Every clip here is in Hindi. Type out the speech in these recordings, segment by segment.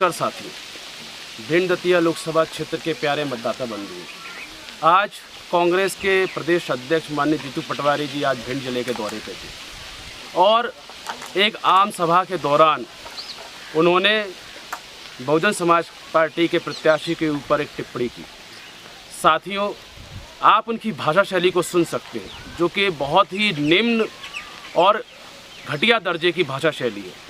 नमस्कार साथियों, भिंड दतिया लोकसभा क्षेत्र के प्यारे मतदाता बंधु, आज कांग्रेस के प्रदेश अध्यक्ष माननीय जीतू पटवारी जी आज भिंड जिले के दौरे पे थे और एक आम सभा के दौरान उन्होंने बहुजन समाज पार्टी के प्रत्याशी के ऊपर एक टिप्पणी की। साथियों, आप उनकी भाषा शैली को सुन सकते हैं, जो कि बहुत ही निम्न और घटिया दर्जे की भाषा शैली है।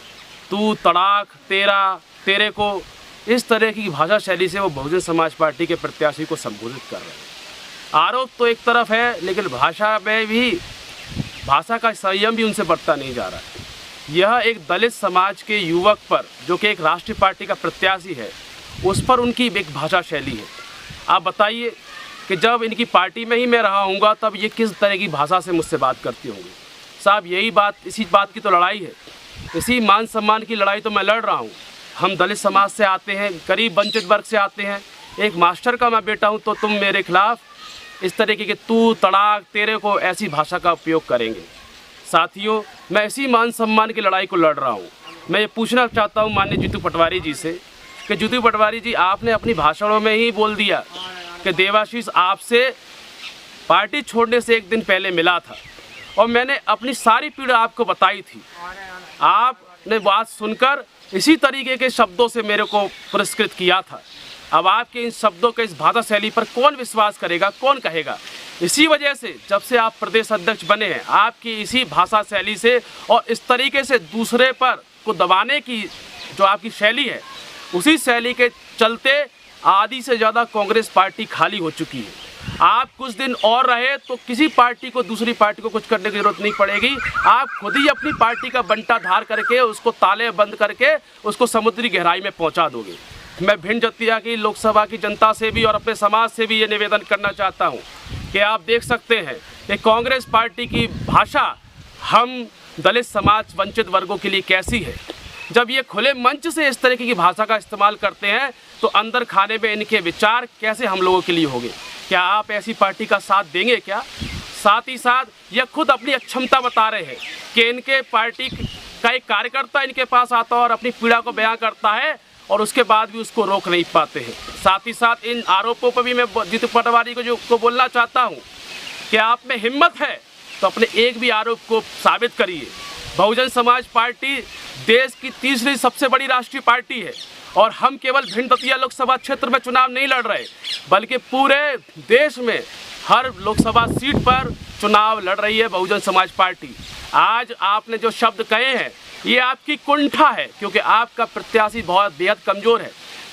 तू, तड़ाक, तेरा, तेरे को, इस तरह की भाषा शैली से वो बहुजन समाज पार्टी के प्रत्याशी को संबोधित कर रहे हैं। आरोप तो एक तरफ है, लेकिन भाषा में भी भाषा का संयम भी उनसे बढ़ता नहीं जा रहा है। यह एक दलित समाज के युवक पर, जो कि एक राष्ट्रीय पार्टी का प्रत्याशी है, उस पर उनकी एक भाषा शैली है। आप बताइए कि जब इनकी पार्टी में ही मैं रहा हूँगा तब ये किस तरह की भाषा से मुझसे बात करती होंगी। साहब, यही बात, इसी बात की तो लड़ाई है, इसी मान सम्मान की लड़ाई तो मैं लड़ रहा हूँ। हम दलित समाज से आते हैं, गरीब वंचित वर्ग से आते हैं, एक मास्टर का मैं बेटा हूँ, तो तुम मेरे खिलाफ इस तरीके के तू, तड़ाक, तेरे को ऐसी भाषा का उपयोग करेंगे। साथियों, मैं इसी मान सम्मान की लड़ाई को लड़ रहा हूँ। मैं ये पूछना चाहता हूँ माननीय जीतू पटवारी जी से कि जीतू पटवारी जी, आपने अपनी भाषणों में ही बोल दिया कि देवाशीष आपसे पार्टी छोड़ने से एक दिन पहले मिला था और मैंने अपनी सारी पीड़ा आपको बताई थी। आपने बात सुनकर इसी तरीके के शब्दों से मेरे को पुरस्कृत किया था। अब आपके इन शब्दों के, इस भाषा शैली पर कौन विश्वास करेगा, कौन कहेगा? इसी वजह से जब से आप प्रदेश अध्यक्ष बने हैं, आपकी इसी भाषा शैली से और इस तरीके से दूसरे पर को दबाने की जो आपकी शैली है, उसी शैली के चलते आधी से ज़्यादा कांग्रेस पार्टी खाली हो चुकी है। आप कुछ दिन और रहे तो किसी पार्टी को, दूसरी पार्टी को कुछ करने की जरूरत नहीं पड़ेगी। आप खुद ही अपनी पार्टी का बंटा धार करके, उसको ताले बंद करके, उसको समुद्री गहराई में पहुंचा दोगे। मैं भिंड दतिया की लोकसभा की जनता से भी और अपने समाज से भी ये निवेदन करना चाहता हूं कि आप देख सकते हैं कि कांग्रेस पार्टी की भाषा हम दलित समाज, वंचित वर्गों के लिए कैसी है। जब ये खुले मंच से इस तरीके की भाषा का इस्तेमाल करते हैं तो अंदर खाने में इनके विचार कैसे हम लोगों के लिए होंगे। क्या आप ऐसी पार्टी का साथ देंगे क्या? साथ ही साथ यह खुद अपनी अक्षमता बता रहे हैं कि इनके पार्टी का एक कार्यकर्ता इनके पास आता है और अपनी पीड़ा को बयां करता है और उसके बाद भी उसको रोक नहीं पाते हैं। साथ ही साथ इन आरोपों पर भी मैं जीतू पटवारी को बोलना चाहता हूँ कि आप में हिम्मत है तो अपने एक भी आरोप को साबित करिए। बहुजन समाज पार्टी देश की तीसरी सबसे बड़ी राष्ट्रीय पार्टी है और हम केवल भिंड दतिया लोकसभा क्षेत्र में चुनाव नहीं लड़ रहे, बल्कि पूरे देश में हर लोकसभा सीट पर चुनाव लड़ रही है बहुजन समाज पार्टी। आज आपने जो शब्द कहे हैं, ये आपकी कुंठा है, क्योंकि आपका प्रत्याशी बहुत बेहद कमज़ोर है।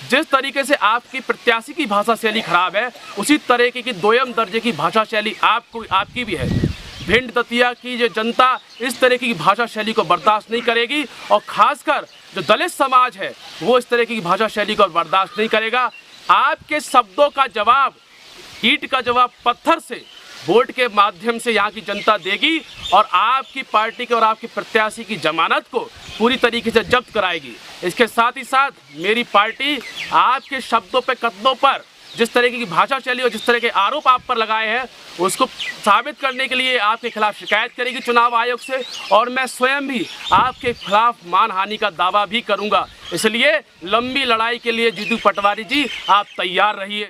जिस तरीके से आपकी प्रत्याशी की भाषा शैली खराब है, उसी तरीके की दोयम दर्जे की भाषा शैली आपकी भी है। भिंड दतिया की जो जनता इस तरह की भाषा शैली को बर्दाश्त नहीं करेगी और खासकर जो दलित समाज है वो इस तरह की भाषा शैली को बर्दाश्त नहीं करेगा। आपके शब्दों का जवाब, ईंट का जवाब पत्थर से, वोट के माध्यम से यहाँ की जनता देगी और आपकी पार्टी के और आपके प्रत्याशी की जमानत को पूरी तरीके से जब्त कराएगी। इसके साथ ही साथ मेरी पार्टी आपके शब्दों पे, कदमों पर जिस तरीके की भाषा शैली और जिस तरह के आरोप आप पर लगाए हैं, उसको साबित करने के लिए आपके खिलाफ शिकायत करेगी चुनाव आयोग से और मैं स्वयं भी आपके खिलाफ मानहानि का दावा भी करूंगा। इसलिए लंबी लड़ाई के लिए जीतू पटवारी जी आप तैयार रहिए।